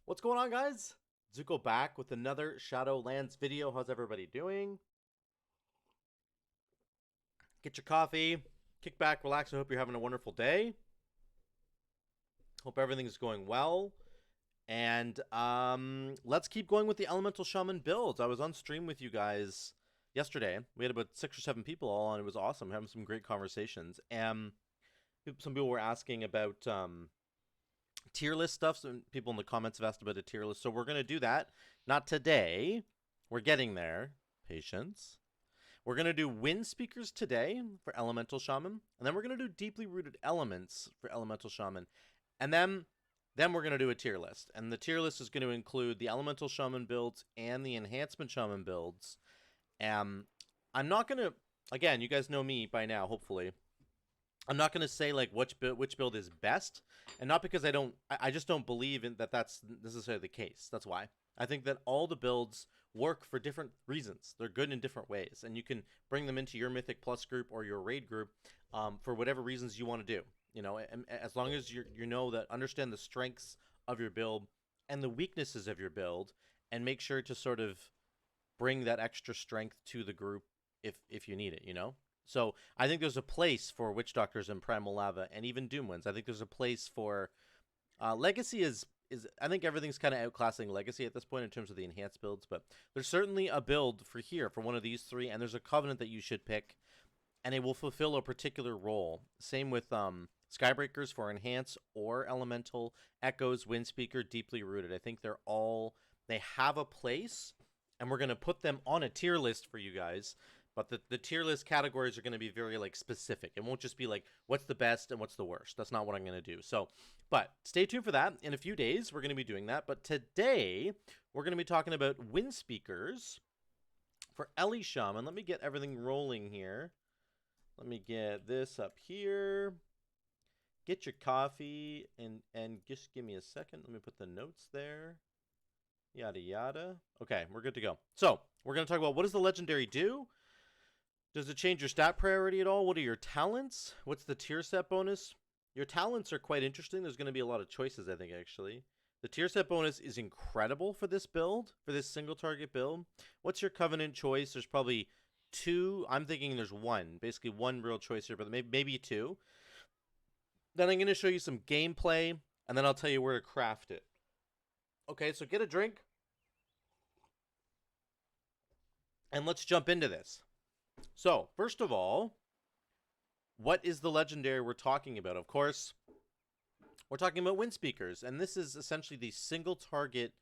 What's going on, guys? Zuko back with another Shadowlands video. How's everybody doing? Get your coffee, kick back, relax. I hope you're having a wonderful day. Hope everything's going well. And let's keep going with the Elemental Shaman builds. I was on stream with you guys yesterday. We had about 6 or 7 people all on. It was awesome, having some great conversations. And some people were asking about tier list stuff. Some people in the comments have asked about a tier list, so we're going to do that. Not today. We're getting there. Patience. We're going to do Windspeakers today for Elemental Shaman, and then we're going to do Deeply Rooted Elements for Elemental Shaman, and then we're going to do a tier list. And the tier list is going to include the Elemental Shaman builds and the Enhancement Shaman builds. I'm not going to, again, you guys know me by now, hopefully. I'm not going to say like which build is best, and not because I just don't believe in that's necessarily the case. That's why. I think that all the builds work for different reasons. They're good in different ways, and you can bring them into your Mythic Plus group or your raid group for whatever reasons you want to do. You know, as long as you know that, understand the strengths of your build and the weaknesses of your build, and make sure to sort of bring that extra strength to the group if you need it. You know. So I think there's a place for Witch Doctors and Primal Lava and even Doomwinds. I think there's a place for Legacy is I think everything's kind of outclassing Legacy at this point in terms of the enhanced builds, but there's certainly a build for here for one of these three, and there's a Covenant that you should pick, and it will fulfill a particular role. Same with Skybreakers for enhance or elemental, Echoes, Windspeaker, Deeply Rooted. I think they have a place, and we're gonna put them on a tier list for you guys. But the tier list categories are going to be very like specific. It won't just be like what's the best and what's the worst. That's not what I'm going to do. So, but stay tuned for that. In a few days, we're going to be doing that. But today, we're going to be talking about Windspeakers for Ellie Shaman. Let me get everything rolling here. Let me get this up here. Get your coffee and just give me a second. Let me put the notes there. Yada yada. Okay, we're good to go. So, we're going to talk about what does the legendary do? Does it change your stat priority at all? What are your talents? What's the tier set bonus? Your talents are quite interesting. There's going to be a lot of choices, I think, actually. The tier set bonus is incredible for this build, for this single target build. What's your Covenant choice? There's probably 2. I'm thinking there's 1. Basically 1 real choice here, but maybe 2. Then I'm going to show you some gameplay, and then I'll tell you where to craft it. Okay, so get a drink. And let's jump into this. So, first of all, what is the legendary we're talking about? Of course, we're talking about Windspeakers, and this is essentially the single target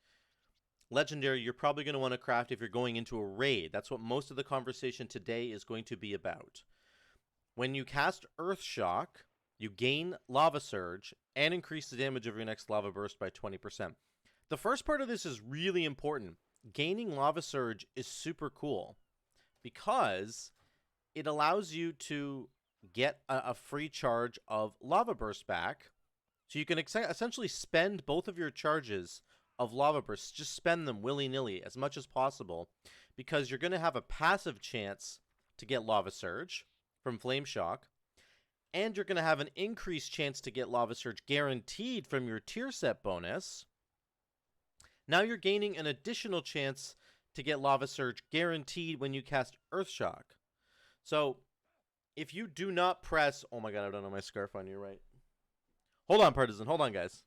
legendary you're probably going to want to craft if you're going into a raid. That's what most of the conversation today is going to be about. When you cast Earth Shock, you gain Lava Surge and increase the damage of your next Lava Burst by 20%. The first part of this is really important. Gaining Lava Surge is super cool, because it allows you to get a free charge of Lava Burst back. So you can essentially spend both of your charges of Lava Burst, just spend them willy-nilly as much as possible, because you're going to have a passive chance to get Lava Surge from Flame Shock, and you're going to have an increased chance to get Lava Surge guaranteed from your tier set bonus. Now you're gaining an additional chance to get Lava Surge guaranteed when you cast Earth Shock. So, if you do not press... Oh my god, I don't know my scarf on you, right? Hold on, Partisan. Hold on, guys.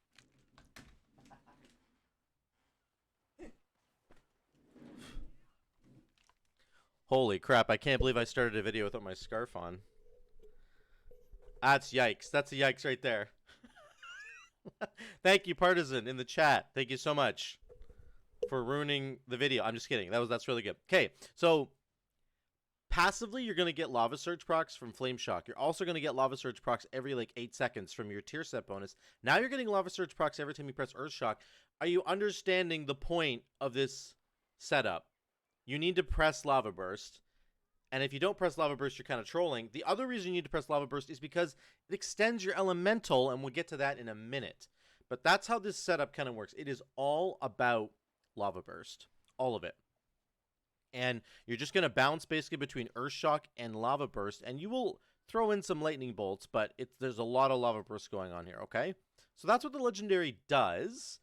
Holy crap, I can't believe I started a video without my scarf on. That's yikes. That's a yikes right there. Thank you, Partisan, in the chat. Thank you so much for ruining the video. I'm just kidding. That's really good. Okay, so passively, you're going to get Lava Surge procs from Flame Shock. You're also going to get Lava Surge procs every like 8 seconds from your tier set bonus. Now you're getting Lava Surge procs every time you press Earth Shock. Are you understanding the point of this setup? You need to press Lava Burst. And if you don't press Lava Burst, you're kind of trolling. The other reason you need to press Lava Burst is because it extends your elemental, and we'll get to that in a minute. But that's how this setup kind of works. It is all about Lava Burst. All of it. And you're just going to bounce basically between Earth Shock and Lava Burst, and you will throw in some Lightning Bolts, but there's a lot of Lava Burst going on here, okay? So that's what the legendary does.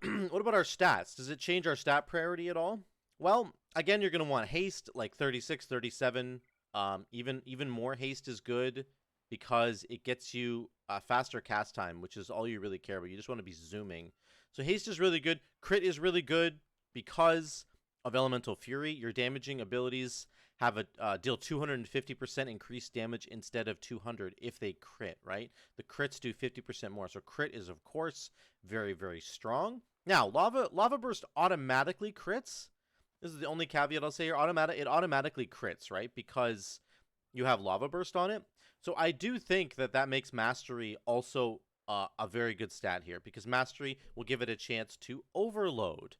What about our stats? Does it change our stat priority at all? Well, again, you're going to want haste, like 36, 37. Even more haste is good because it gets you faster cast time, which is all you really care about. You just want to be zooming. So haste is really good. Crit is really good because of Elemental Fury. Your damaging abilities have a deal 250% increased damage instead of 200 if they crit, right? The crits do 50% more. So crit is, of course, very, very strong. Now, Lava Burst automatically crits. This is the only caveat I'll say here. It automatically crits, right? Because you have Lava Burst on it. So I do think that makes Mastery also a very good stat here, because Mastery will give it a chance to overload.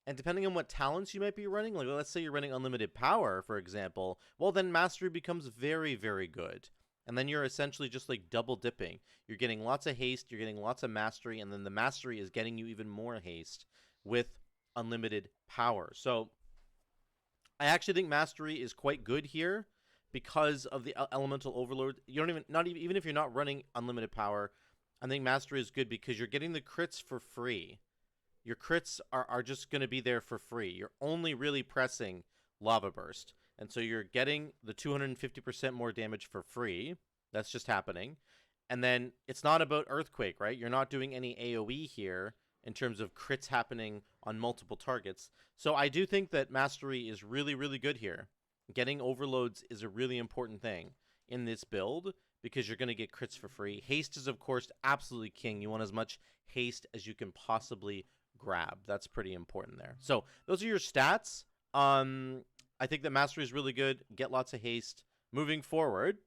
And depending on what talents you might be running, like let's say you're running Unlimited Power, for example, well, then Mastery becomes very, very good. And then you're essentially just like double dipping. You're getting lots of haste, you're getting lots of Mastery, and then the Mastery is getting you even more haste with Unlimited Power. So I actually think Mastery is quite good here because of the Elemental Overload. You don't even if you're not running Unlimited Power, I think Mastery is good because you're getting the crits for free. Your crits are just going to be there for free. You're only really pressing Lava Burst. And so you're getting the 250% more damage for free. That's just happening. And then it's not about Earthquake, right? You're not doing any AoE here in terms of crits happening on multiple targets. So I do think that Mastery is really, really good here. Getting overloads is a really important thing in this build because you're going to get crits for free. Haste is, of course, absolutely king. You want as much haste as you can possibly grab. That's pretty important there. So those are your stats. I think that Mastery is really good. Get lots of haste. Moving forward,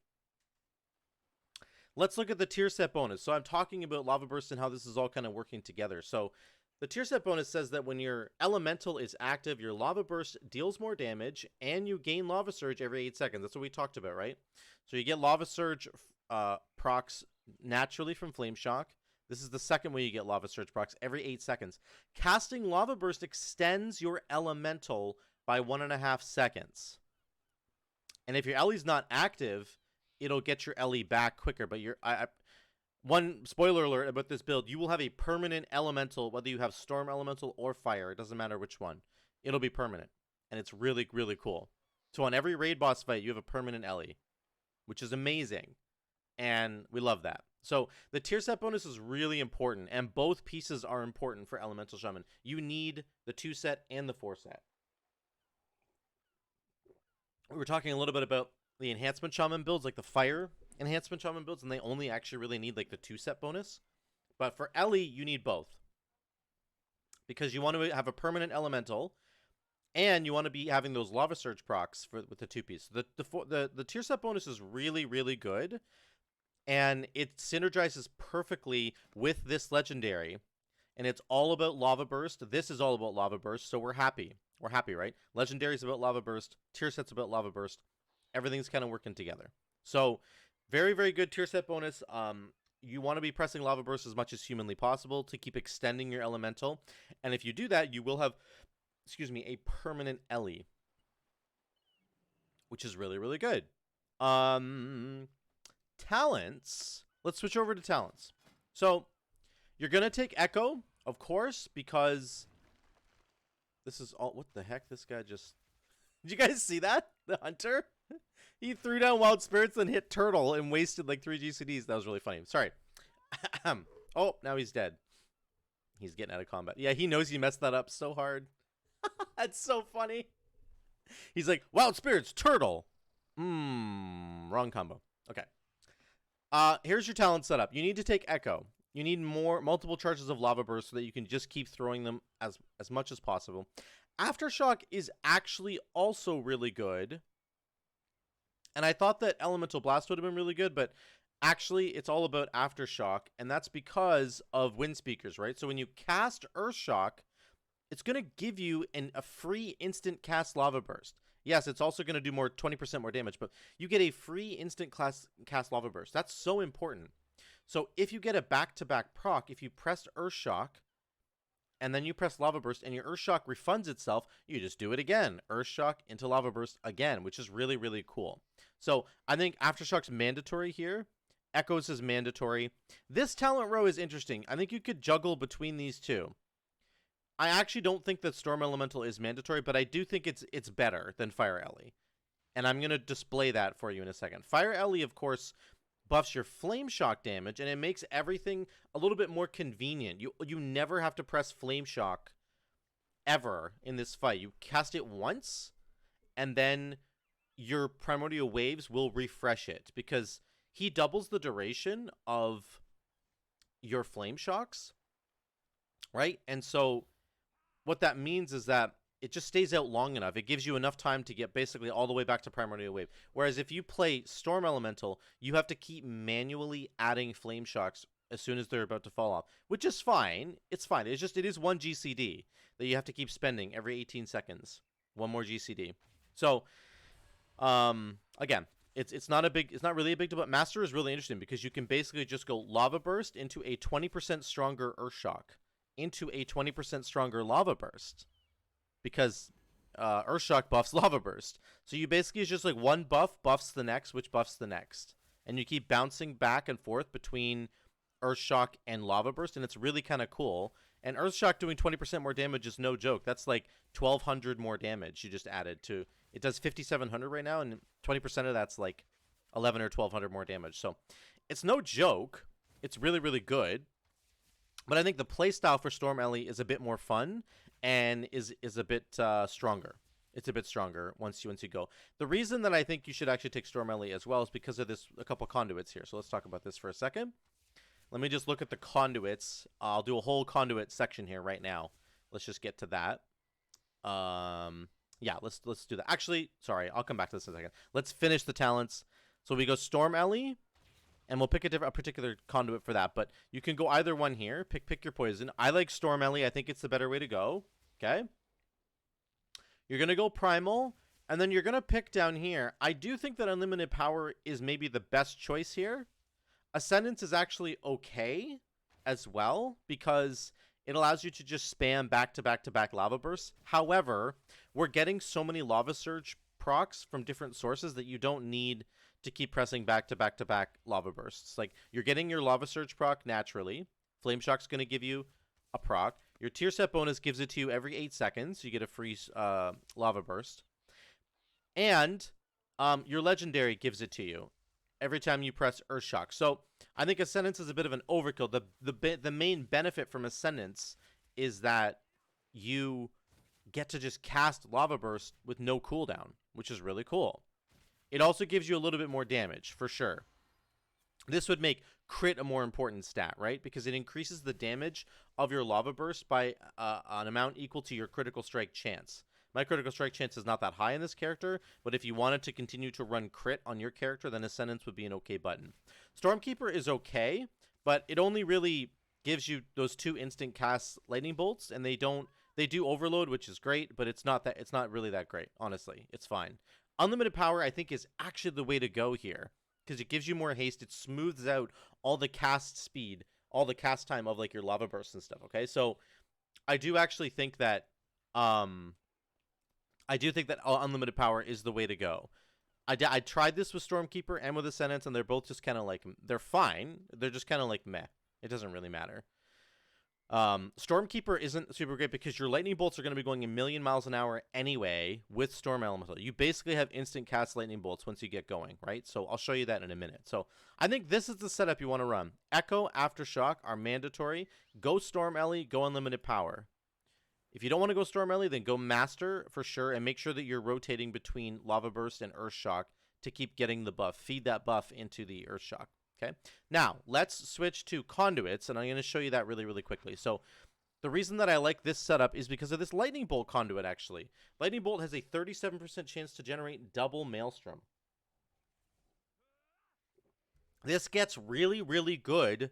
let's look at the tier set bonus. So I'm talking about Lava Burst and how this is all kind of working together. So the tier set bonus says that when your elemental is active, your Lava Burst deals more damage and you gain Lava Surge every 8 seconds. That's what we talked about, right? So you get Lava Surge procs naturally from Flame Shock. This is the second way you get Lava Surge procs every 8 seconds. Casting Lava Burst extends your elemental by 1.5 seconds. And if your Ellie's not active, it'll get your Ellie back quicker. But one spoiler alert about this build, you will have a permanent elemental, whether you have Storm Elemental or Fire. It doesn't matter which one. It'll be permanent. And it's really, really cool. So on every raid boss fight, you have a permanent Ellie, which is amazing. And we love that. So the tier set bonus is really important, and both pieces are important for Elemental Shaman. You need the 2 set and the 4 set. We were talking a little bit about the Enhancement Shaman builds, like the Fire Enhancement Shaman builds, and they only actually really need like the 2 set bonus. But for Ellie, you need both. Because you want to have a permanent Elemental, and you want to be having those Lava Surge procs with the 2-piece. The tier set bonus is really, really good. And it synergizes perfectly with this legendary. And it's all about Lava Burst. This is all about Lava Burst, so we're happy. We're happy, right? Legendary's about Lava Burst. Tier set's about Lava Burst. Everything's kind of working together. So, very, very good tier set bonus. You want to be pressing Lava Burst as much as humanly possible to keep extending your elemental. And if you do that, you will have, a permanent Ellie. Which is really, really good. Talents. Let's switch over to talents. So you're gonna take Echo, of course, because this is all. What the heck? This guy just. Did you guys see that? The hunter. He threw down Wild Spirits and hit Turtle and wasted like 3 GCDs. That was really funny. Sorry. Oh, now he's dead. He's getting out of combat. Yeah, he knows he messed that up so hard. That's so funny. He's like, Wild Spirits, Turtle. Wrong combo. Okay. Here's your talent setup. You need to take Echo. You need multiple charges of Lava Burst so that you can just keep throwing them as much as possible. Aftershock is actually also really good. And I thought that Elemental Blast would have been really good, but actually it's all about Aftershock, and that's because of Windspeakers, right? So when you cast Earthshock, it's going to give you a free instant cast Lava Burst. Yes, it's also going to do 20% more damage, but you get a free instant cast Lava Burst. That's so important. So if you get a back-to-back proc, if you press Earthshock, and then you press Lava Burst, and your Earthshock refunds itself, you just do it again. Earthshock into Lava Burst again, which is really, really cool. So I think Aftershock's mandatory here, Echoes is mandatory. This talent row is interesting. I think you could juggle between these two. I actually don't think that Storm Elemental is mandatory, but I do think it's better than Fire Ellie. And I'm going to display that for you in a second. Fire Ellie, of course, buffs your Flame Shock damage, and it makes everything a little bit more convenient. You never have to press Flame Shock ever in this fight. You cast it once, and then your Primordial Waves will refresh it, because he doubles the duration of your Flame Shocks, right? And so what that means is that it just stays out long enough. It gives you enough time to get basically all the way back to Primordial Wave. Whereas if you play Storm Elemental, you have to keep manually adding Flame Shocks as soon as they're about to fall off, which is fine. It's fine. It is one GCD that you have to keep spending every 18 seconds. One more GCD. So, again, it's not really a big deal, but Master is really interesting because you can basically just go Lava Burst into a 20% stronger Earth Shock, into a 20% stronger Lava Burst, because Earth Shock buffs Lava Burst. So you basically is just like one buff buffs the next, which buffs the next. And you keep bouncing back and forth between Earth Shock and Lava Burst, and it's really kind of cool. And Earth Shock doing 20% more damage is no joke. That's like 1,200 more damage you just added to. It does 5,700 right now, and 20% of that's like 1,100 or 1,200 more damage. So it's no joke. It's really, really good. But I think the playstyle for Storm Ellie is a bit more fun and is a bit stronger. It's a bit stronger once you go. The reason that I think you should actually take Storm Ellie as well is because of a couple conduits here. So let's talk about this for a second. Let me just look at the conduits. I'll do a whole conduit section here right now. Let's just get to that. Yeah, let's do that. Actually, sorry, I'll come back to this in a second. Let's finish the talents. So we go Storm Ellie, and we'll pick a particular conduit for that. But you can go either one here. Pick your poison. I like Storm Ellie. I think it's the better way to go. Okay. You're gonna go Primal, and then you're gonna pick down here. I do think that Unlimited Power is maybe the best choice here. Ascendance is actually okay as well, because it allows you to just spam back-to-back-to-back Lava Bursts. However, we're getting so many Lava Surge procs from different sources that you don't need to keep pressing back-to-back-to-back Lava Bursts. Like, you're getting your Lava Surge proc naturally. Flame Shock's going to give you a proc. Your Tier Set bonus gives it to you every 8 seconds. You get a free Lava Burst. And your Legendary gives it to you every time you press Earth Shock. So I think Ascendance is a bit of an overkill. The main benefit from Ascendance is that you get to just cast Lava Burst with no cooldown, which is really cool. It also gives you a little bit more damage, for sure. This would make crit a more important stat, right? Because it increases the damage of your Lava Burst by an amount equal to your critical strike chance. My critical strike chance is not that high in this character, but if you wanted to continue to run crit on your character, then Ascendance would be an okay button. Stormkeeper is okay, but it only really gives you those 2 instant cast lightning bolts, and they do overload, which is great, but it's not really that great, honestly. It's fine. Unlimited Power, I think, is actually the way to go here, because it gives you more haste. It smooths out all the cast speed, all the cast time of like your Lava Bursts and stuff. Okay, so I do actually think that Unlimited Power is the way to go. I tried this with Stormkeeper and with Ascendance, and they're both just kind of like, they're fine. They're just kind of like meh. It doesn't really matter. Stormkeeper isn't super great because your lightning bolts are going to be going a million miles an hour anyway with Storm Elemental. You basically have instant cast lightning bolts once you get going, right? So I'll show you that in a minute. So I think this is the setup you want to run. Echo, Aftershock are mandatory. Go Storm Ellie, go Unlimited Power. If you don't want to go Storm Ellie, then go Master for sure, and make sure that you're rotating between Lava Burst and Earth Shock to keep getting the buff. Feed that buff into the Earth Shock. Okay, now let's switch to conduits, and I'm going to show you that really, really quickly. So the reason that I like this setup is because of this Lightning Bolt conduit, actually. Lightning Bolt has a 37% chance to generate double Maelstrom. This gets really, really good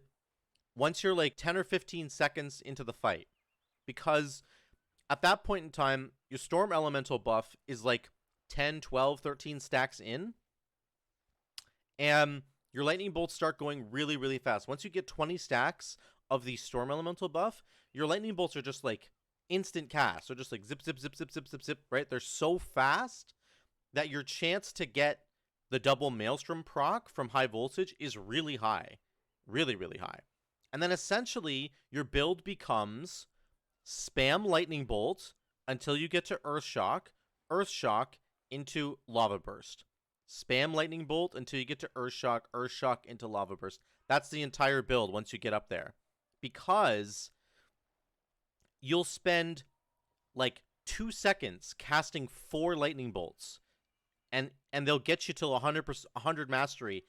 once you're like 10 or 15 seconds into the fight, because at that point in time, your Storm Elemental buff is like 10, 12, 13 stacks in, and your lightning bolts start going really, really fast. Once you get 20 stacks of the Storm Elemental buff, your lightning bolts are just like instant cast. They're just like zip, zip, zip, zip, zip, zip, zip, right? They're so fast that your chance to get the double Maelstrom proc from high voltage is really high. Really, really high. And then essentially, your build becomes spam Lightning Bolt until you get to Earth Shock into Lava Burst. Spam Lightning Bolt until you get to Earth Shock into Lava Burst. That's the entire build once you get up there. Because you'll spend like 2 seconds casting 4 Lightning Bolts. And they'll get you to 100 mastery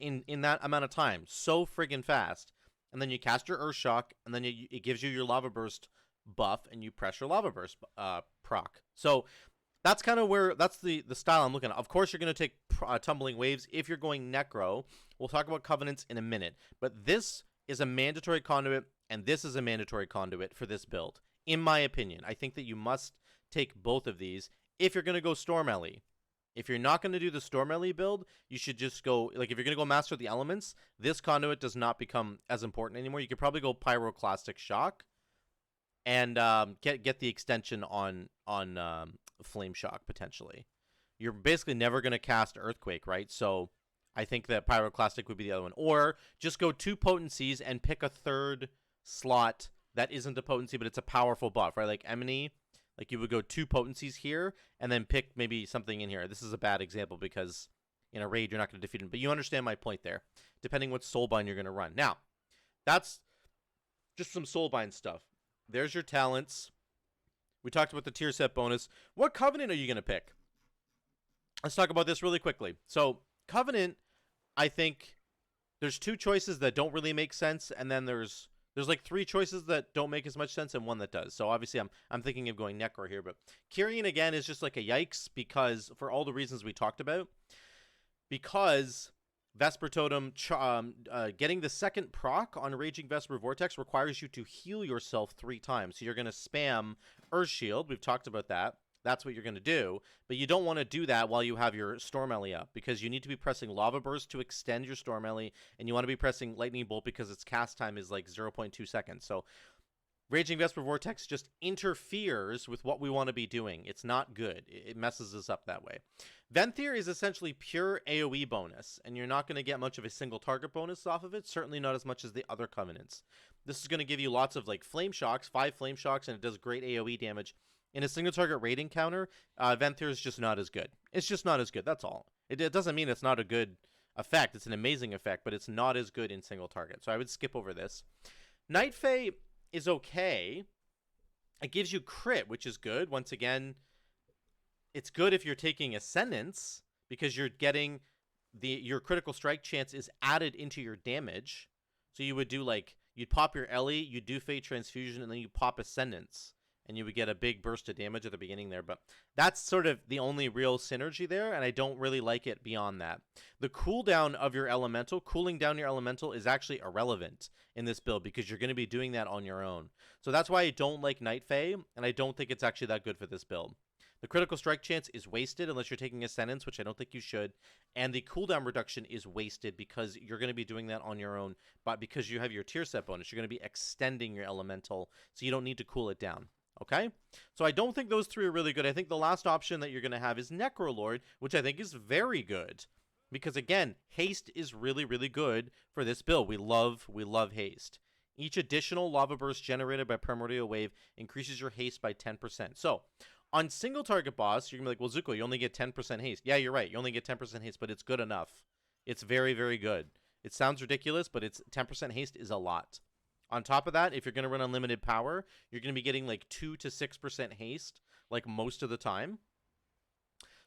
in that amount of time. So friggin' fast. And then you cast your Earth Shock, and then it gives you your Lava Burst buff, and you press your Lava Burst proc. So that's kind of where, that's the style I'm looking at. Of course, you're going to take Tumbling Waves if you're going Necro. We'll talk about Covenants in a minute. But this is a mandatory conduit, and this is a mandatory conduit for this build. In my opinion, I think that you must take both of these if you're going to go Storm Ellie. If you're not going to do the Storm Ellie build, you should just go, like, if you're going to go Master the Elements, this conduit does not become as important anymore. You could probably go Pyroclastic Shock and get the extension on Flame Shock, potentially. You're basically never going to cast Earthquake, right? So I think that Pyroclastic would be the other one. Or just go 2 potencies and pick a third slot that isn't a potency, but it's a powerful buff, right? Like Emily. Like, you would go 2 potencies here, and then pick maybe something in here. This is a bad example because in a raid, you're not going to defeat him. But you understand my point there, depending what Soulbind you're going to run. Now, that's just some Soulbind stuff. There's your talents. We talked about the tier set bonus. What Covenant are you going to pick? Let's talk about this really quickly. So, Covenant, I think there's 2 choices that don't really make sense, and then there's like 3 choices that don't make as much sense and 1 that does. So obviously I'm thinking of going Necro here, but Kyrian again is just like a yikes because for all the reasons we talked about. Because Vesper Totem getting the second proc on Raging Vesper Vortex requires you to heal yourself 3 times. So you're going to spam Earth Shield. We've talked about that. That's what you're going to do. But you don't want to do that while you have your Storm Ellie up, because you need to be pressing Lava Burst to extend your Storm Ellie, and you want to be pressing Lightning Bolt because its cast time is like 0.2 seconds. So Raging Vesper Vortex just interferes with what we want to be doing. It's not good. It messes us up that way. Venthyr is essentially pure AoE bonus, and you're not going to get much of a single target bonus off of it, certainly not as much as the other Covenants. This is going to give you lots of like Flame Shocks, 5 Flame Shocks, and it does great AoE damage. In a single target raid encounter, Venthyr is just not as good. It's just not as good, that's all. It doesn't mean it's not a good effect. It's an amazing effect, but it's not as good in single target. So I would skip over this. Night Fae is okay. It gives you crit, which is good. Once again, it's good if you're taking Ascendance, because you're getting your critical strike chance is added into your damage. So you would do like, you'd pop your Ellie, you do Fate Transfusion, and then you pop Ascendance. And you would get a big burst of damage at the beginning there. But that's sort of the only real synergy there, and I don't really like it beyond that. The cooldown of your elemental, cooling down your elemental, is actually irrelevant in this build because you're going to be doing that on your own. So that's why I don't like Night Fae, and I don't think it's actually that good for this build. The critical strike chance is wasted unless you're taking Ascendance, which I don't think you should. And the cooldown reduction is wasted because you're going to be doing that on your own. But because you have your tier set bonus, you're going to be extending your elemental, so you don't need to cool it down. Okay, so I don't think those 3 are really good. I think the last option that you're going to have is Necrolord, which I think is very good. Because again, haste is really, really good for this build. We love haste. Each additional lava burst generated by Primordial Wave increases your haste by 10%. So, on single target boss, you're going to be like, well, Zuko, you only get 10% haste. Yeah, you're right. You only get 10% haste, but it's good enough. It's very, very good. It sounds ridiculous, but it's 10% haste is a lot. On top of that, if you're going to run unlimited power, you're going to be getting like 2 to 6% haste, like most of the time.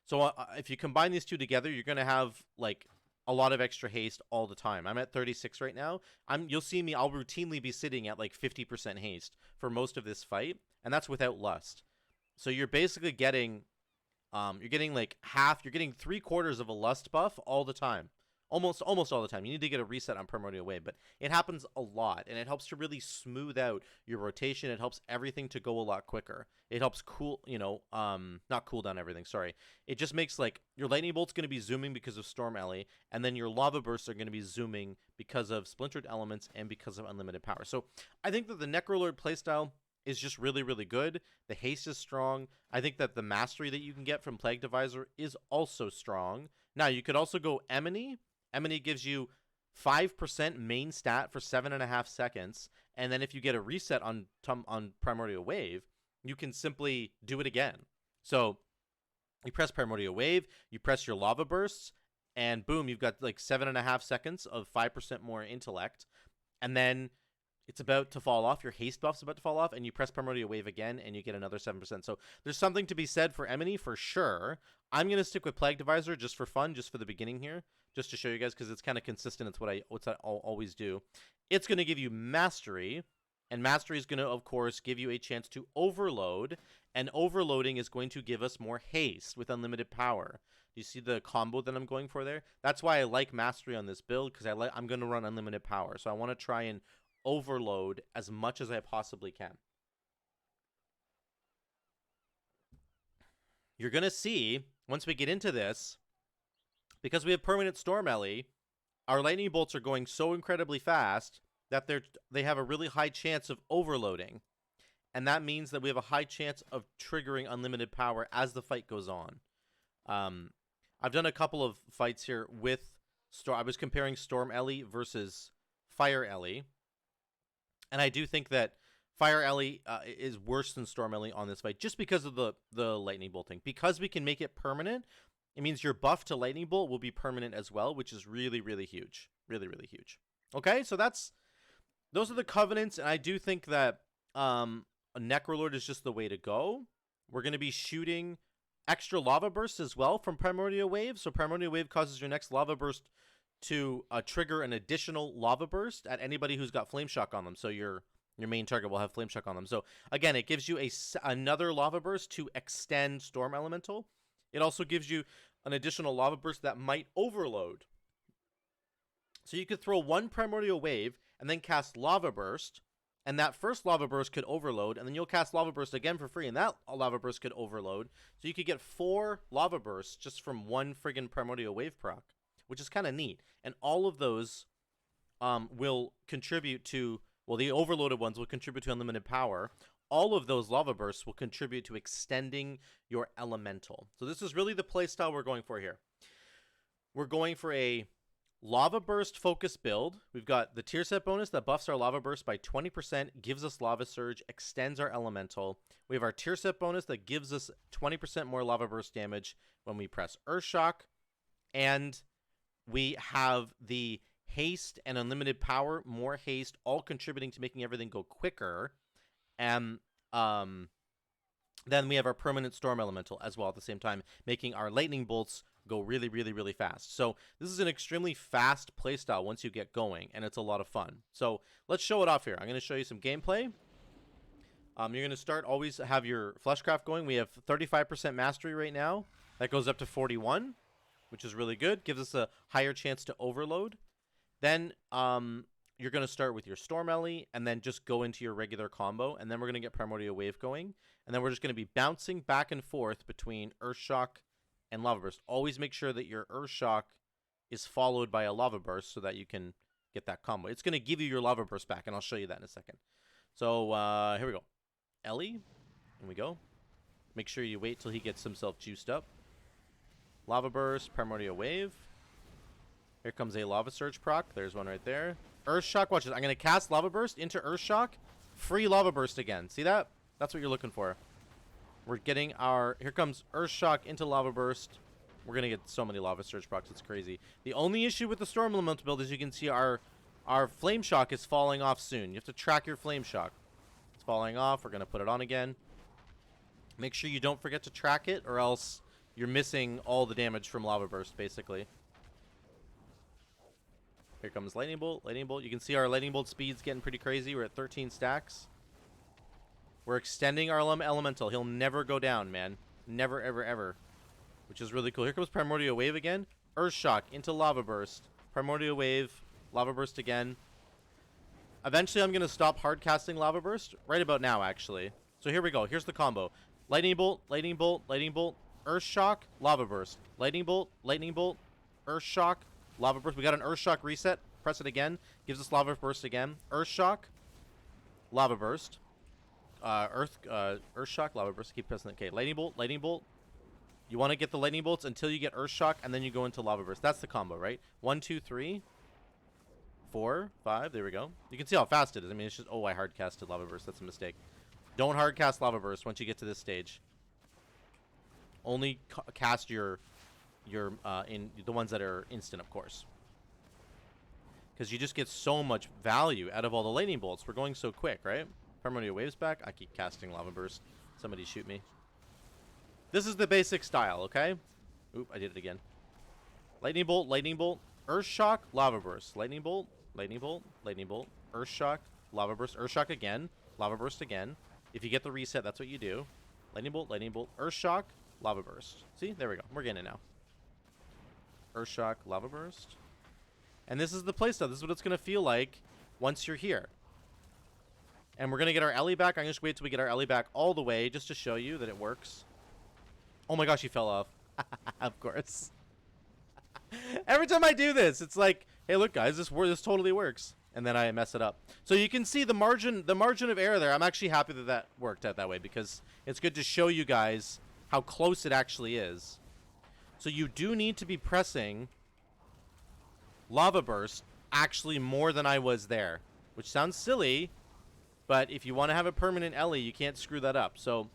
So if you combine these 2 together, you're going to have like a lot of extra haste all the time. I'm at 36 right now. You'll see me, I'll routinely be sitting at like 50% haste for most of this fight, and that's without lust. So you're basically getting, you're getting like half, you're getting 3/4 of a lust buff all the time. Almost all the time. You need to get a reset on Primordial Wave, but it happens a lot, and it helps to really smooth out your rotation. It helps everything to go a lot quicker. It helps cool, not cool down everything, sorry. It just makes, like, your Lightning Bolt's going to be zooming because of Storm Ellie, and then your Lava Bursts are going to be zooming because of Splintered Elements and because of Unlimited Power. So I think that the Necrolord playstyle is just really, really good. The haste is strong. I think that the mastery that you can get from Plague Divisor is also strong. Now, you could also go Emony. Emony gives you 5% main stat for 7.5 seconds. And then if you get a reset on Primordial Wave, you can simply do it again. So you press Primordial Wave, you press your Lava Bursts, and boom, you've got like 7.5 seconds of 5% more intellect. And then it's about to fall off. Your haste buff's about to fall off, and you press Primordial Wave again, and you get another 7%. So there's something to be said for Emony for sure. I'm going to stick with Plague Divisor just for fun, just for the beginning here, just to show you guys, because it's kind of consistent. It's what I'll always do. It's going to give you Mastery, and Mastery is going to, of course, give you a chance to overload, and overloading is going to give us more haste with unlimited power. Do you see the combo that I'm going for there? That's why I like Mastery on this build, because I'm going to run unlimited power. So I want to try and overload as much as I possibly can. You're going to see, once we get into this, because we have permanent Storm Ellie, our lightning bolts are going so incredibly fast that they have a really high chance of overloading. And that means that we have a high chance of triggering unlimited power as the fight goes on. I've done a couple of fights here with I was comparing Storm Ellie versus Fire Ellie. And I do think that Fire Ellie is worse than Storm Ellie on this fight, just because of the lightning bolting. Because we can make it permanent, it means your buff to lightning bolt will be permanent as well, which is really, really huge. Really, really huge. Okay, so those are the covenants, and I do think that a Necrolord is just the way to go. We're going to be shooting extra lava bursts as well from Primordial Wave. So Primordial Wave causes your next lava burst to trigger an additional lava burst at anybody who's got Flame Shock on them. So your main target will have Flame Shock on them. So again, it gives you another lava burst to extend Storm Elemental. It also gives you an additional lava burst that might overload. So you could throw one Primordial Wave and then cast Lava Burst, and that first Lava Burst could overload, and then you'll cast Lava Burst again for free, and that Lava Burst could overload. So you could get 4 Lava Bursts just from one friggin' Primordial Wave proc, which is kind of neat. And all of those will contribute to, well, the overloaded ones will contribute to unlimited power. All of those lava bursts will contribute to extending your elemental. So this is really the playstyle we're going for here. We're going for a lava burst focus build. We've got the tier set bonus that buffs our lava burst by 20%, gives us lava surge, extends our elemental. We have our tier set bonus that gives us 20% more lava burst damage when we press Earth Shock. And we have the haste and unlimited power, more haste, all contributing to making everything go quicker. And then we have our permanent storm elemental as well at the same time, making our lightning bolts go really, really, really fast. So this is an extremely fast playstyle once you get going, and it's a lot of fun. So let's show it off here. I'm going to show you some gameplay. You're going to start, always have your Fleshcraft going. We have 35% mastery right now. That goes up to 41, which is really good. Gives us a higher chance to overload. Then you're going to start with your Storm Ellie, and then just go into your regular combo, and then we're going to get Primordial Wave going, and then we're just going to be bouncing back and forth between Earth Shock and Lava Burst. Always make sure that your Earth Shock is followed by a Lava Burst so that you can get that combo. It's going to give you your Lava Burst back, and I'll show you that in a second. So here we go. Ellie, here we go. Make sure you wait till he gets himself juiced up. Lava Burst, Primordial Wave. Here comes a Lava Surge proc. There's one right there. Earth Shock, watch this. I'm going to cast Lava Burst into Earth Shock. Free Lava Burst again. See that? That's what you're looking for. We're getting our... Here comes Earth Shock into Lava Burst. We're going to get so many Lava Surge procs. It's crazy. The only issue with the Storm Elemental build is you can see our Flame Shock is falling off soon. You have to track your Flame Shock. It's falling off. We're going to put it on again. Make sure you don't forget to track it, or else you're missing all the damage from Lava Burst, basically. Here comes Lightning Bolt, Lightning Bolt. You can see our Lightning Bolt speed's getting pretty crazy. We're at 13 stacks. We're extending our Elemental. He'll never go down, man. Never, ever, ever. Which is really cool. Here comes Primordial Wave again. Earth Shock into Lava Burst. Primordial Wave. Lava Burst again. Eventually, I'm going to stop hard casting Lava Burst. Right about now, actually. So here we go. Here's the combo. Lightning Bolt, Lightning Bolt, Lightning Bolt. Earth Shock, Lava Burst. Lightning Bolt, Earth Shock, Lava Burst. We got an Earth Shock reset. Press it again. Gives us Lava Burst again. Earth Shock, Lava Burst. Earth Shock, Lava Burst. Keep pressing it. Okay, Lightning Bolt, You want to get the lightning bolts until you get Earth Shock, and then you go into Lava Burst. That's the combo, right? 1, 2, 3, 4, 5. There we go. You can see how fast it is. I mean, it's just... Oh, I hard casted Lava Burst. That's a mistake. Don't hard cast Lava Burst once you get to this stage. Only cast your in the ones that are instant, of course. Because you just get so much value out of all the lightning bolts. We're going so quick, right? Primordial Waves back. I keep casting Lava Burst. Somebody shoot me. This is the basic style, okay? Oop, I did it again. Lightning Bolt, Earth Shock, Lava Burst. Lightning Bolt, Earth Shock, Lava Burst, Earth Shock again, Lava Burst again. If you get the reset, that's what you do. Lightning Bolt, Earth Shock, Lava Burst. See? There we go. We're getting it now. Earth Shock, Lava Burst. And this is the playstyle. This is what it's going to feel like once you're here. And we're going to get our Ellie back. I'm going to just wait till we get our Ellie back all the way just to show you that it works. Oh my gosh, he fell off. Of course. Every time I do this, it's like, hey, look, guys, this totally works. And then I mess it up. So you can see the margin of error there. I'm actually happy that that worked out that way because it's good to show you guys how close it actually is. So you do need to be pressing Lava Burst actually more than I was there, which sounds silly, but if you want to have a permanent Ellie, you can't screw that up. So,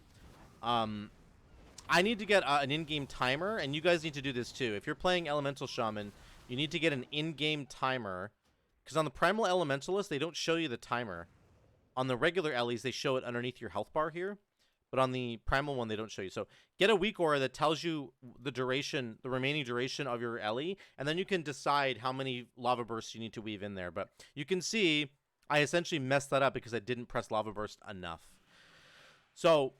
I need to get an in-game timer, and you guys need to do this too. If you're playing Elemental Shaman, you need to get an in-game timer, because on the Primal Elementalist, they don't show you the timer. On the regular Ellies, they show it underneath your health bar here, but on the Primal one, they don't show you. So get a weak aura that tells you the duration, the remaining duration of your Ellie, and then you can decide how many Lava Bursts you need to weave in there. But you can see I essentially messed that up because I didn't press Lava Burst enough. So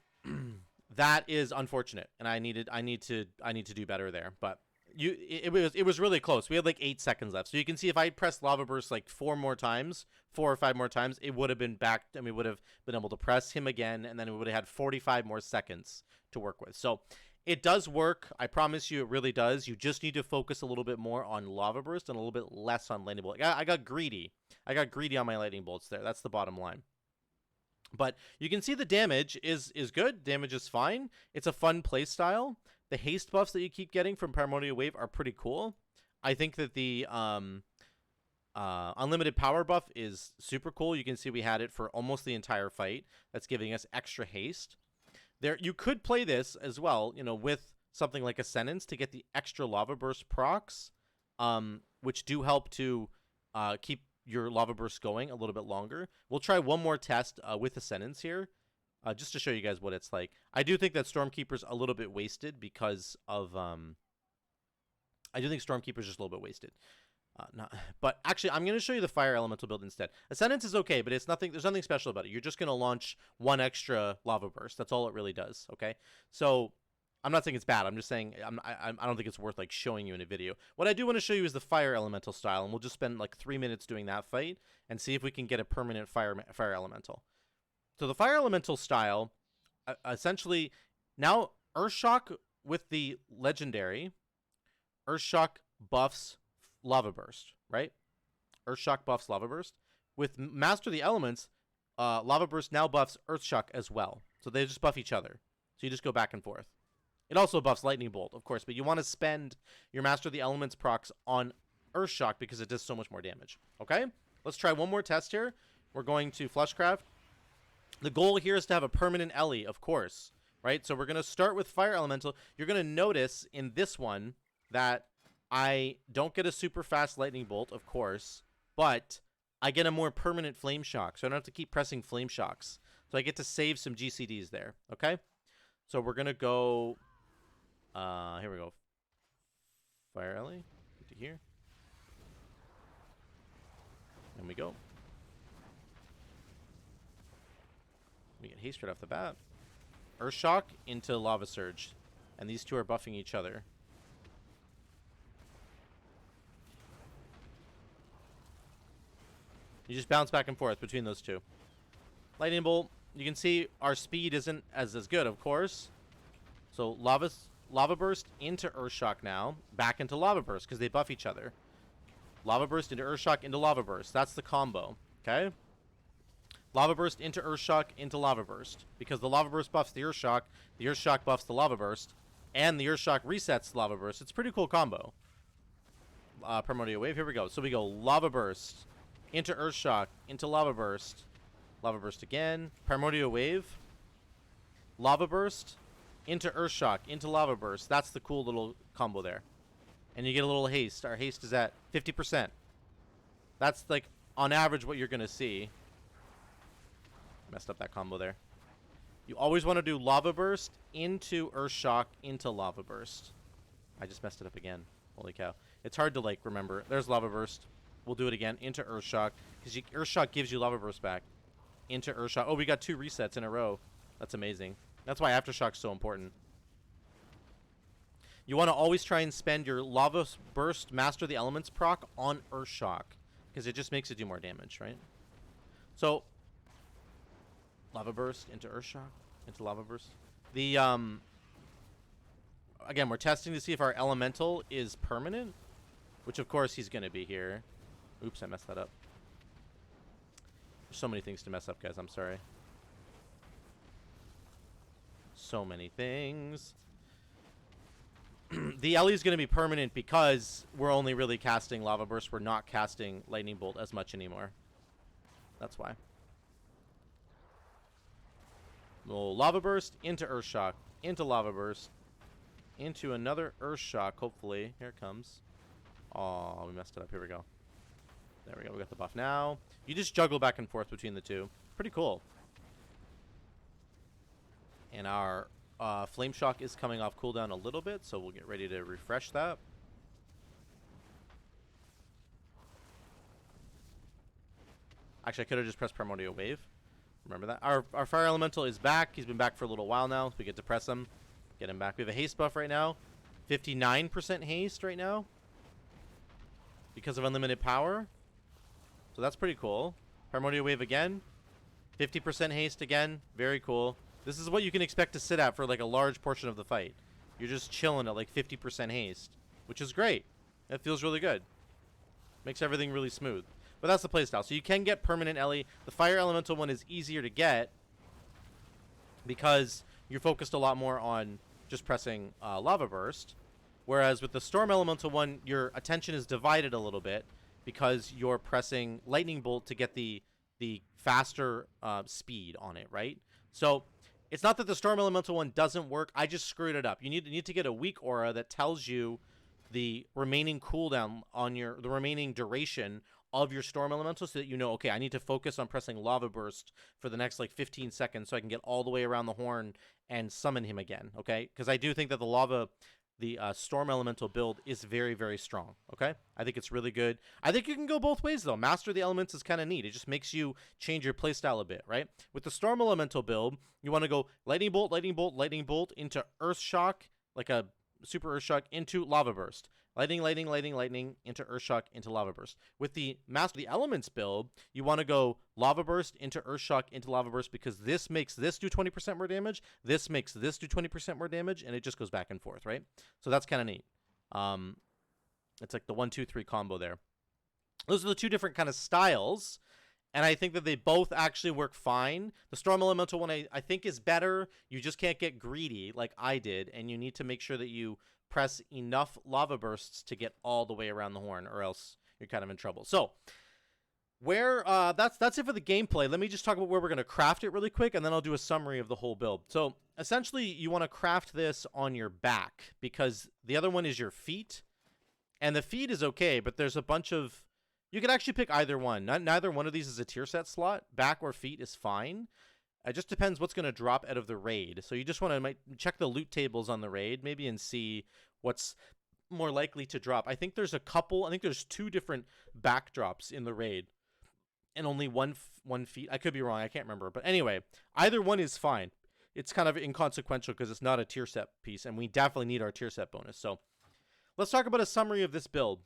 that is unfortunate, and I need to do better there. But it was really close. We had like 8 seconds left, so you can see if I pressed Lava Burst like 4 or 5 more times, it would have been back, and we would have been able to press him again, and then we would have had 45 more seconds to work with. So it does work. I promise you, it really does. You just need to focus a little bit more on Lava Burst and a little bit less on Lightning Bolt. I got greedy. I got greedy on my Lightning Bolts there. That's the bottom line. But you can see the damage is good. Damage is fine. It's a fun play style. The haste buffs that you keep getting from Primordial Wave are pretty cool. I think that the unlimited power buff is super cool. You can see we had it for almost the entire fight. That's giving us extra haste. There, you could play this as well, you know, with something like Ascendance to get the extra Lava Burst procs, which do help to keep your Lava Burst going a little bit longer. We'll try one more test with Ascendance here, just to show you guys what it's like. I do think that Stormkeeper's a little bit wasted because of... I do think Stormkeeper's just a little bit wasted. But actually, I'm going to show you the Fire Elemental build instead. Ascendance is okay, but it's nothing. There's nothing special about it. You're just going to launch 1 extra Lava Burst. That's all it really does, okay? So I'm not saying it's bad. I'm just saying I don't think it's worth like showing you in a video. What I do want to show you is the Fire Elemental style, and we'll just spend like 3 minutes doing that fight and see if we can get a permanent Fire Elemental. So the Fire Elemental style, essentially, now Earthshock with the Legendary, Earthshock buffs Lava Burst, right? Earthshock buffs Lava Burst. With Master the Elements, Lava Burst now buffs Earthshock as well. So they just buff each other. So you just go back and forth. It also buffs Lightning Bolt, of course, but you want to spend your Master the Elements procs on Earthshock because it does so much more damage. Okay? Let's try one more test here. We're going to Fleshcraft. The goal here is to have a permanent Ellie, of course, right? So we're going to start with Fire Elemental. You're going to notice in this one that I don't get a super fast Lightning Bolt, of course, but I get a more permanent Flame Shock, so I don't have to keep pressing Flame Shocks. So I get to save some GCDs there, okay? So we're going to go... here we go. Fire Ellie. Get to here. And we go. We get haste right off the bat. Earthshock into Lava Surge. And these two are buffing each other. You just bounce back and forth between those two. Lightning Bolt. You can see our speed isn't as good, of course. So Lava Burst into Earthshock now. Back into Lava Burst because they buff each other. Lava Burst into Earthshock into Lava Burst. That's the combo. Okay? Lava Burst into Earthshock into Lava Burst. Because the Lava Burst buffs the Earthshock buffs the Lava Burst. and the Earth Shock resets Lava Burst. It's a pretty cool combo. Primordial Wave, here we go. So we go Lava Burst into Earth Shock, into Lava Burst again, Primordial Wave, Lava Burst, into Earth Shock, into Lava Burst. That's the cool little combo there. And you get a little haste. Our haste is at 50%. That's like on average what you're gonna see. Messed up that combo there. You always want to do Lava Burst into Earth Shock into Lava Burst. I just messed it up again. Holy cow. It's hard to like remember. There's Lava Burst. We'll do it again into Earth Shock, because Earth Shock gives you Lava Burst back. Into Earth Shock. Oh, we got 2 resets in a row. That's amazing. That's why Aftershock's so important. You want to always try and spend your Lava Burst Master the Elements proc on Earth Shock, because it just makes it do more damage, right? So, Lava Burst into Earth Shock, into Lava Burst. The, again, we're testing to see if our Elemental is permanent, which of course he's going to be here. Oops, I messed that up. There's so many things to mess up, guys. I'm sorry. So many things. The Ellie is going to be permanent because we're only really casting Lava Burst. We're not casting Lightning Bolt as much anymore. That's why. We'll Lava Burst into Earth Shock, into Lava Burst, into another Earth Shock, hopefully. Here it comes. Oh, we messed it up. Here we go. There we go. We got the buff now. You just juggle back and forth between the two. Pretty cool. And our Flame Shock is coming off cooldown a little bit, so we'll get ready to refresh that. Actually, I could have just pressed Primordial Wave. Remember that. Our Fire Elemental is back. He's been back for a little while now. We get to press him. Get him back. We have a haste buff right now. 59% haste right now. Because of unlimited power. So that's pretty cool. Primordial Wave again. 50% haste again. Very cool. This is what you can expect to sit at for like a large portion of the fight. You're just chilling at like 50% haste, which is great. It feels really good. Makes everything really smooth. But that's the playstyle. So you can get permanent Ellie. The Fire Elemental one is easier to get because you're focused a lot more on just pressing Lava Burst. Whereas with the Storm Elemental one, your attention is divided a little bit because you're pressing Lightning Bolt to get the faster speed on it, right? So it's not that the Storm Elemental one doesn't work. I just screwed it up. You need to get a weak aura that tells you the remaining cooldown on the remaining duration of your Storm Elemental, so that you know, okay, I need to focus on pressing Lava Burst for the next like 15 seconds so I can get all the way around the horn and summon him again, okay? Because I do think that the Storm Elemental build is very, very strong, okay? I think it's really good. I think you can go both ways, though. Master the Elements is kind of neat. It just makes you change your playstyle a bit, right? With the Storm Elemental build, you want to go Lightning Bolt, Lightning Bolt, Lightning Bolt into Earth Shock, like a Super Earth Shock, into Lava Burst. Lightning, lightning, lightning, lightning, into Earth Shock, into Lava Burst. With the Master the Elements build, you want to go Lava Burst into Earth Shock, into Lava Burst, because this makes this do 20% more damage, this makes this do 20% more damage, and it just goes back and forth, right? So that's kind of neat. It's like the 1, 2, 3 combo there. Those are the two different kind of styles, and I think that they both actually work fine. The Storm Elemental one I think is better. You just can't get greedy like I did, and you need to make sure that you press enough Lava Bursts to get all the way around the horn, or else you're kind of in trouble. So that's it for the gameplay. Let me just talk about where we're going to craft it really quick, and then I'll do a summary of the whole build. So essentially, you want to craft this on your back, because the other one is your feet, and the feet is okay, but there's a bunch of... You can actually pick either one. Neither one of these is a tier set slot. Back or feet is fine. It just depends what's going to drop out of the raid. So you just want to check the loot tables on the raid, maybe, and see what's more likely to drop. I think there's there's 2 different backdrops in the raid, and only one feet. I could be wrong. I can't remember. But anyway, either one is fine. It's kind of inconsequential because it's not a tier set piece, and we definitely need our tier set bonus. So let's talk about a summary of this build.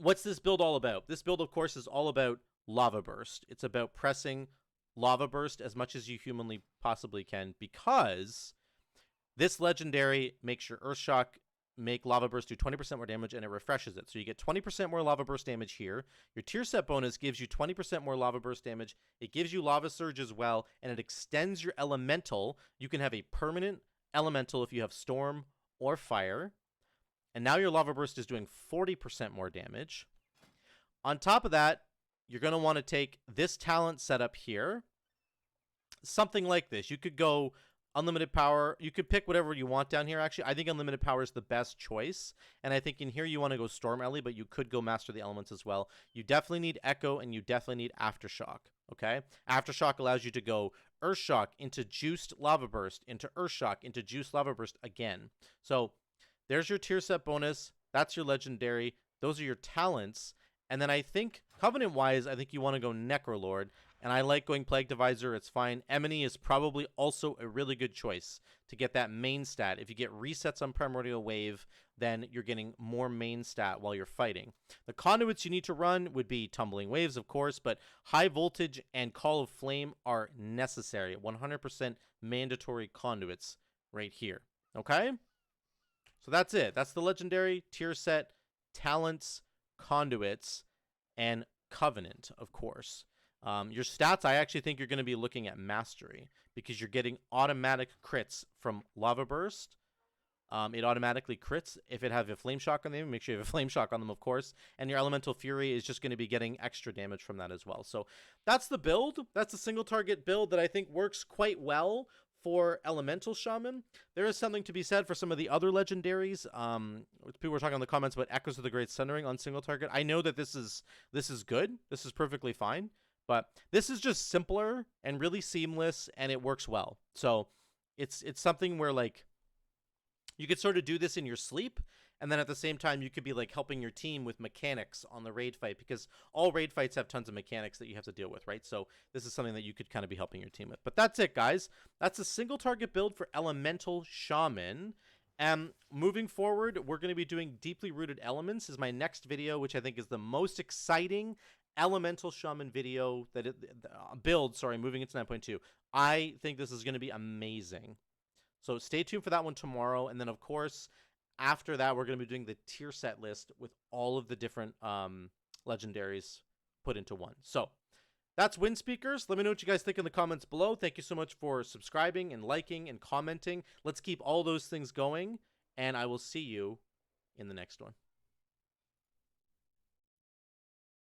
What's this build all about? This build, of course, is all about Lava Burst. It's about pressing Lava Burst as much as you humanly possibly can, because this legendary makes your Earth Shock make Lava Burst do 20% more damage, and it refreshes it. So you get 20% more Lava Burst damage here. Your tier set bonus gives you 20% more Lava Burst damage. It gives you Lava Surge as well, and it extends your Elemental. You can have a permanent elemental if you have storm or fire. And now your lava burst is doing 40% more damage. On top of that, you're going to want to take this talent setup here. Something like this. You could go unlimited power. You could pick whatever you want down here, actually. I think unlimited power is the best choice. And I think in here you want to go Storm Ellie, but you could go Master the Elements as well. You definitely need Echo, and you definitely need Aftershock, okay? Aftershock allows you to go Earthshock into Juiced Lava Burst, into Earthshock, into Juiced Lava Burst again. So there's your tier set bonus. That's your legendary. Those are your talents. And then I think, Covenant-wise, I think you want to go Necrolord. And I like going Plague Divisor. It's fine. Emony is probably also a really good choice to get that main stat. If you get resets on Primordial Wave, then you're getting more main stat while you're fighting. The conduits you need to run would be Tumbling Waves, of course, but High Voltage and Call of Flame are necessary. 100% mandatory conduits right here. Okay? So that's it. That's the legendary, tier set, talents, conduits, and Covenant, of course. Your stats, I actually think you're going to be looking at Mastery because you're getting automatic crits from Lava Burst. It automatically crits if it has a Flame Shock on them. Make sure you have a Flame Shock on them, of course. And your Elemental Fury is just going to be getting extra damage from that as well. So that's the build. That's a single target build that I think works quite well for Elemental Shaman. There is something to be said for some of the other legendaries. People were talking in the comments about Echoes of the Great Sundering on single target. I know that this is good. This is perfectly fine. But this is just simpler and really seamless, and it works well. So it's something where, like, you could sort of do this in your sleep, and then at the same time you could be like helping your team with mechanics on the raid fight, because all raid fights have tons of mechanics that you have to deal with, right? So this is something that you could kind of be helping your team with. But that's it, guys. That's a single target build for Elemental Shaman. Moving forward, we're going to be doing Deeply Rooted Elements is my next video, which I think is the most exciting Elemental Shaman video moving into 9.2. I think this is going to be amazing. So stay tuned for that one tomorrow. And then, of course, after that, we're going to be doing the tier set list with all of the different legendaries put into one. So that's Windspeakers. Let me know what you guys think in the comments below. Thank you so much for subscribing and liking and commenting. Let's keep all those things going, and I will see you in the next one.